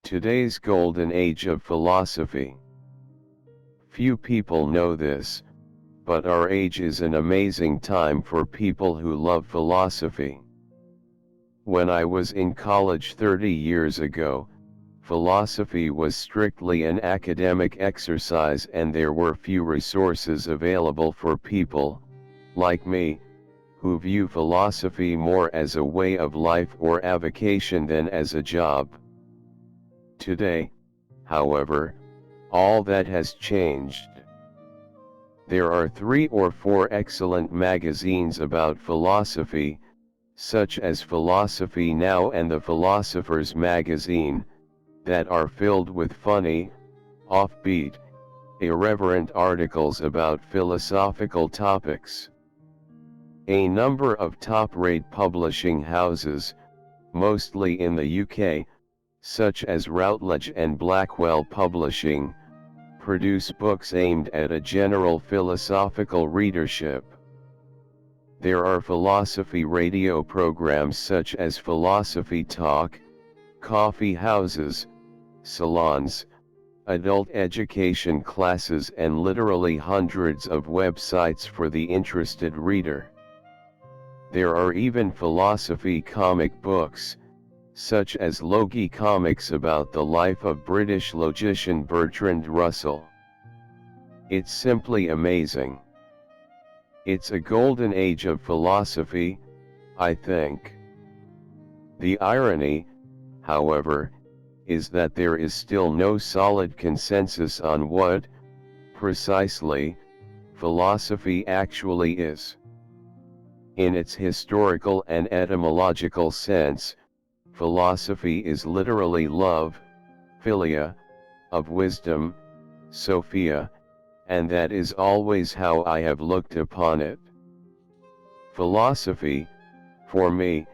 Today's golden age of philosophy. Few people know this, but our age is an amazing time for people who love philosophy. When I was in college 30 years ago, philosophy was strictly an academic exercise and there were few resources available for people, like me, who view philosophy more as a way of life or avocation than as a job. Today, however, all that has changed. There are 3 or 4 excellent magazines about philosophy, such as Philosophy Now and the Philosopher's magazine, that are filled with funny, offbeat, irreverent articles about philosophical topics. A number of top-rate publishing houses, mostly in the UK, such as Routledge and Blackwell Publishing, produce books aimed at a general philosophical readership. There are philosophy radio programs such as Philosophy Talk, coffee houses, salons, adult education classes and literally hundreds of websites for the interested reader. There are even philosophy comic books, such as Logie Comics about the life of British logician Bertrand Russell. It's simply amazing. It's a golden age of philosophy, I think. The irony, however, is that there is still no solid consensus on what, precisely, philosophy actually is. In its historical and etymological sense, philosophy is literally love, philia, of wisdom, Sophia, and that is always how I have looked upon it. Philosophy, for me,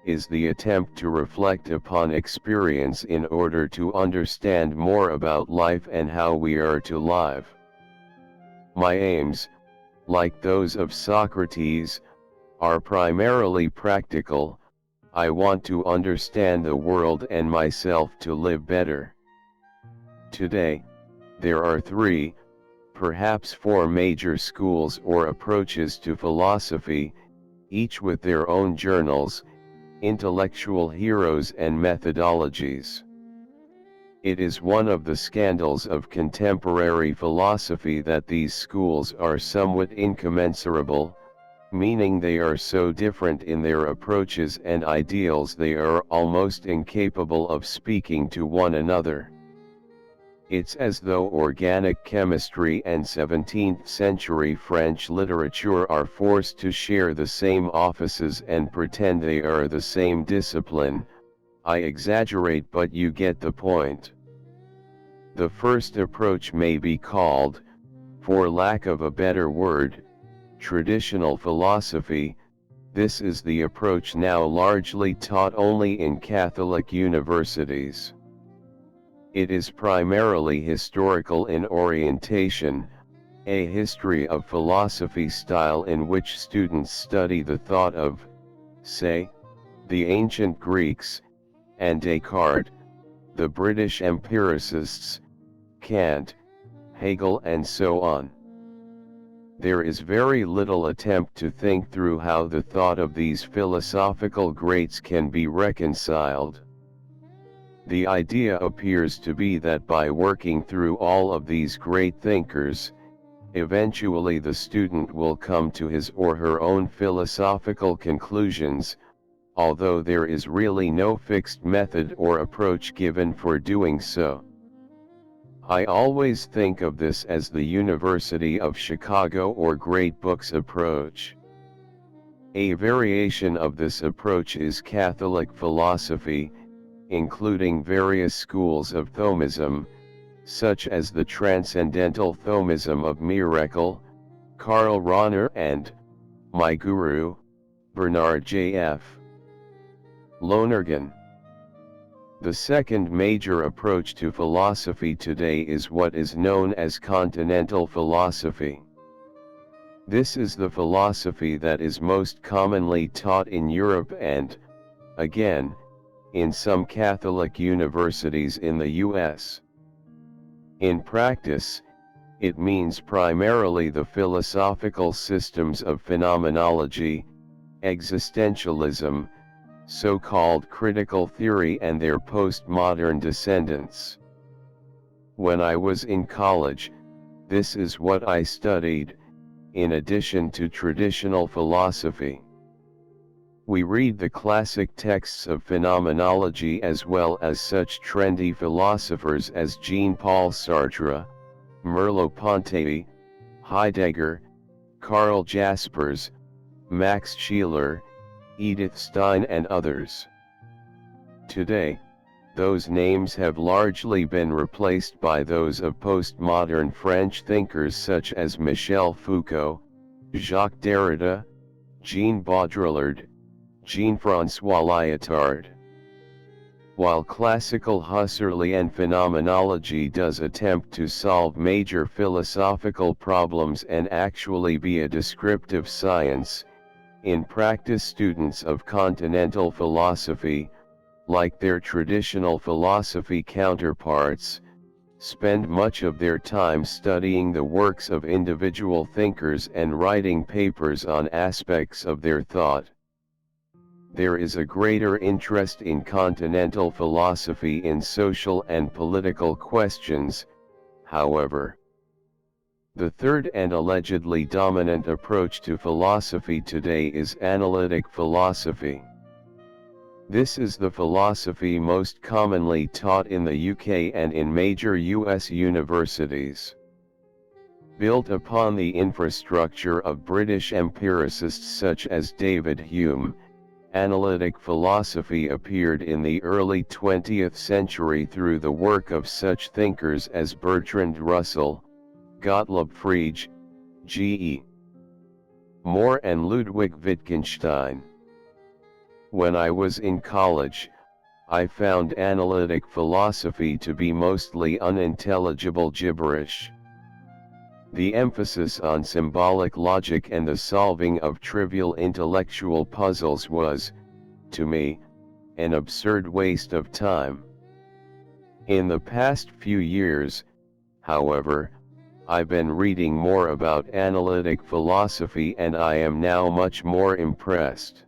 is the attempt to reflect upon experience in order to understand more about life and how we are to live. My aims, like those of Socrates, are primarily practical. I want to understand the world and myself to live better. Today, there are 3, perhaps 4 major schools or approaches to philosophy, each with their own journals, intellectual heroes and methodologies. It is one of the scandals of contemporary philosophy that these schools are somewhat incommensurable, meaning they are so different in their approaches and ideals they are almost incapable of speaking to one another. It's as though organic chemistry and 17th century French literature are forced to share the same offices and pretend they are the same discipline. I exaggerate, but you get the point. The first approach may be called, for lack of a better word, traditional philosophy. This is the approach now largely taught only in Catholic universities. It is primarily historical in orientation, a history of philosophy style in which students study the thought of, say, the ancient Greeks, and Descartes, the British empiricists, Kant, Hegel and so on. There is very little attempt to think through how the thought of these philosophical greats can be reconciled. The idea appears to be that by working through all of these great thinkers, eventually the student will come to his or her own philosophical conclusions, although there is really no fixed method or approach given for doing so. I always think of this as the University of Chicago or Great Books approach. A variation of this approach is Catholic philosophy, including various schools of Thomism, such as the Transcendental Thomism of Miracle, Karl Rahner and, my guru, Bernard J.F. Lonergan. The second major approach to philosophy today is what is known as continental philosophy. This is the philosophy that is most commonly taught in Europe and, again, in some Catholic universities in the U.S. In practice, it means primarily the philosophical systems of phenomenology, existentialism, so-called critical theory and their postmodern descendants. When I was in college, this is what I studied, in addition to traditional philosophy. We read the classic texts of phenomenology as well as such trendy philosophers as Jean-Paul Sartre, Merleau-Ponty, Heidegger, Karl Jaspers, Max Scheler, Edith Stein and others. Today, those names have largely been replaced by those of postmodern French thinkers such as Michel Foucault, Jacques Derrida, Jean Baudrillard, Jean-François Lyotard. While classical Husserlian phenomenology does attempt to solve major philosophical problems and actually be a descriptive science, in practice students of continental philosophy, like their traditional philosophy counterparts, spend much of their time studying the works of individual thinkers and writing papers on aspects of their thought. There is a greater interest in continental philosophy in social and political questions, however. The third and allegedly dominant approach to philosophy today is analytic philosophy. This is the philosophy most commonly taught in the UK and in major US universities. Built upon the infrastructure of British empiricists such as David Hume, analytic philosophy appeared in the early 20th century through the work of such thinkers as Bertrand Russell, Gottlob Frege, G.E. Moore and Ludwig Wittgenstein. When I was in college, I found analytic philosophy to be mostly unintelligible gibberish. The emphasis on symbolic logic and the solving of trivial intellectual puzzles was, to me, an absurd waste of time. In the past few years, however, I've been reading more about analytic philosophy and I am now much more impressed.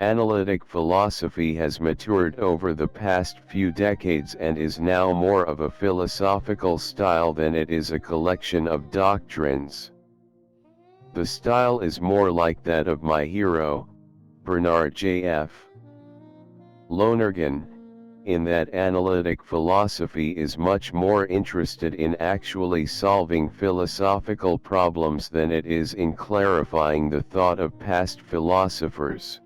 Analytic philosophy has matured over the past few decades and is now more of a philosophical style than it is a collection of doctrines. The style is more like that of my hero, Bernard J.F. Lonergan, in that analytic philosophy is much more interested in actually solving philosophical problems than it is in clarifying the thought of past philosophers.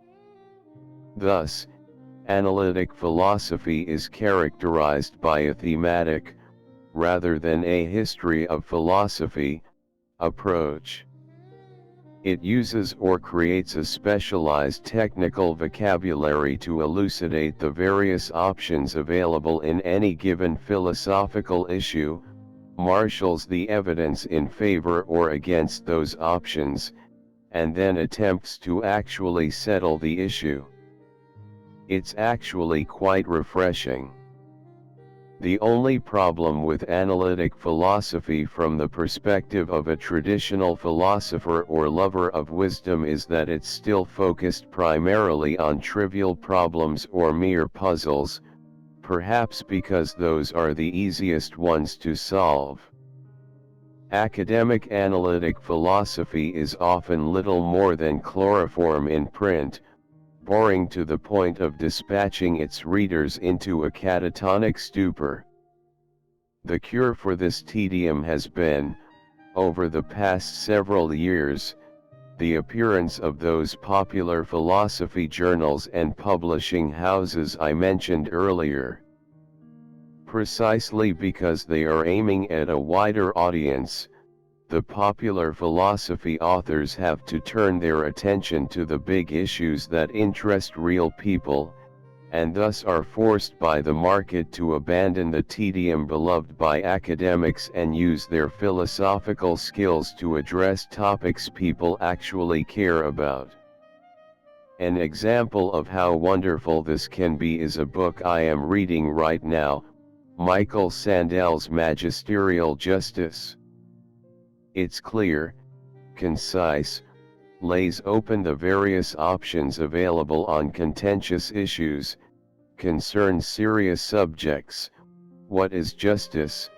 Thus, analytic philosophy is characterized by a thematic, rather than a history of philosophy, approach. It uses or creates a specialized technical vocabulary to elucidate the various options available in any given philosophical issue, marshals the evidence in favor or against those options, and then attempts to actually settle the issue. It's actually quite refreshing. The only problem with analytic philosophy from the perspective of a traditional philosopher or lover of wisdom is that it's still focused primarily on trivial problems or mere puzzles, perhaps because those are the easiest ones to solve. Academic analytic philosophy is often little more than chloroform in print, boring to the point of dispatching its readers into a catatonic stupor. The cure for this tedium has been, over the past several years, the appearance of those popular philosophy journals and publishing houses I mentioned earlier. Precisely because they are aiming at a wider audience, the popular philosophy authors have to turn their attention to the big issues that interest real people, and thus are forced by the market to abandon the tedium beloved by academics and use their philosophical skills to address topics people actually care about. An example of how wonderful this can be is a book I am reading right now, Michael Sandel's Magisterial Justice. It's clear, concise, lays open the various options available on contentious issues, concerns serious subjects, what is justice,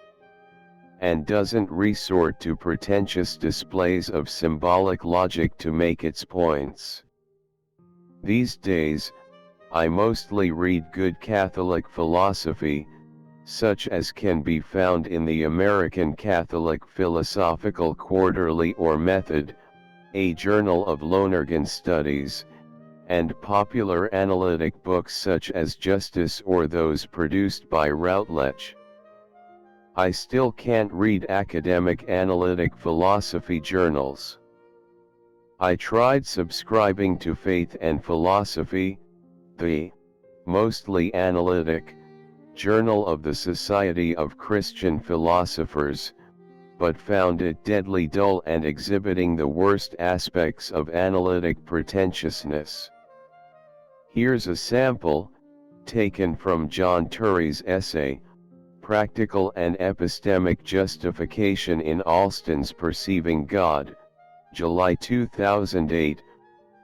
and doesn't resort to pretentious displays of symbolic logic to make its points. These days, I mostly read good Catholic philosophy, such as can be found in the American Catholic Philosophical Quarterly or Method, a journal of Lonergan studies, and popular analytic books such as Justice or those produced by Routledge. I still can't read academic analytic philosophy journals. I tried subscribing to Faith and Philosophy, the mostly analytic Journal of the Society of Christian Philosophers, but found it deadly dull and exhibiting the worst aspects of analytic pretentiousness. Here's a sample, taken from John Turry's essay, Practical and Epistemic Justification in Alston's Perceiving God, July 2008,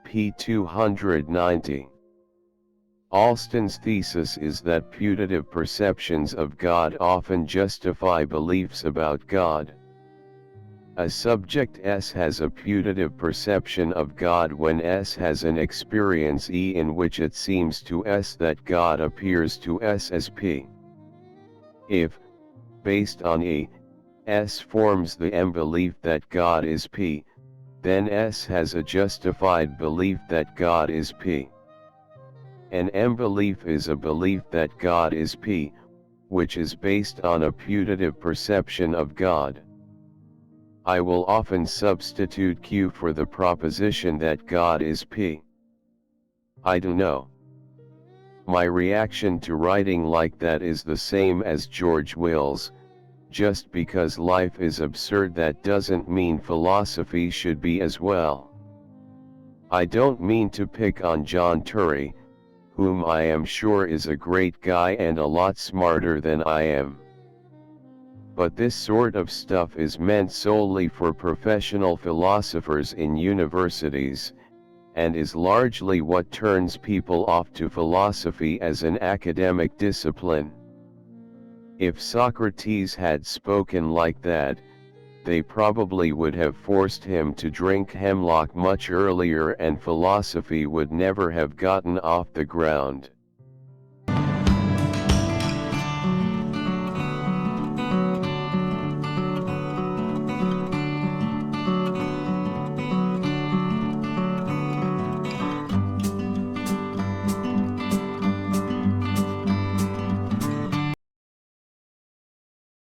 p. 290. Alston's thesis is that putative perceptions of God often justify beliefs about God. A subject S has a putative perception of God when S has an experience E in which it seems to S that God appears to S as P. If, based on E, S forms the M belief that God is P, then S has a justified belief that God is P. An M belief is a belief that God is P, which is based on a putative perception of God. I will often substitute Q for the proposition that God is P. I do know. My reaction to writing like that is the same as George Will's. Just because life is absurd, that doesn't mean philosophy should be as well. I don't mean to pick on John Turry, whom I am sure is a great guy and a lot smarter than I am. But this sort of stuff is meant solely for professional philosophers in universities, and is largely what turns people off to philosophy as an academic discipline. If Socrates had spoken like that, they probably would have forced him to drink hemlock much earlier and philosophy would never have gotten off the ground.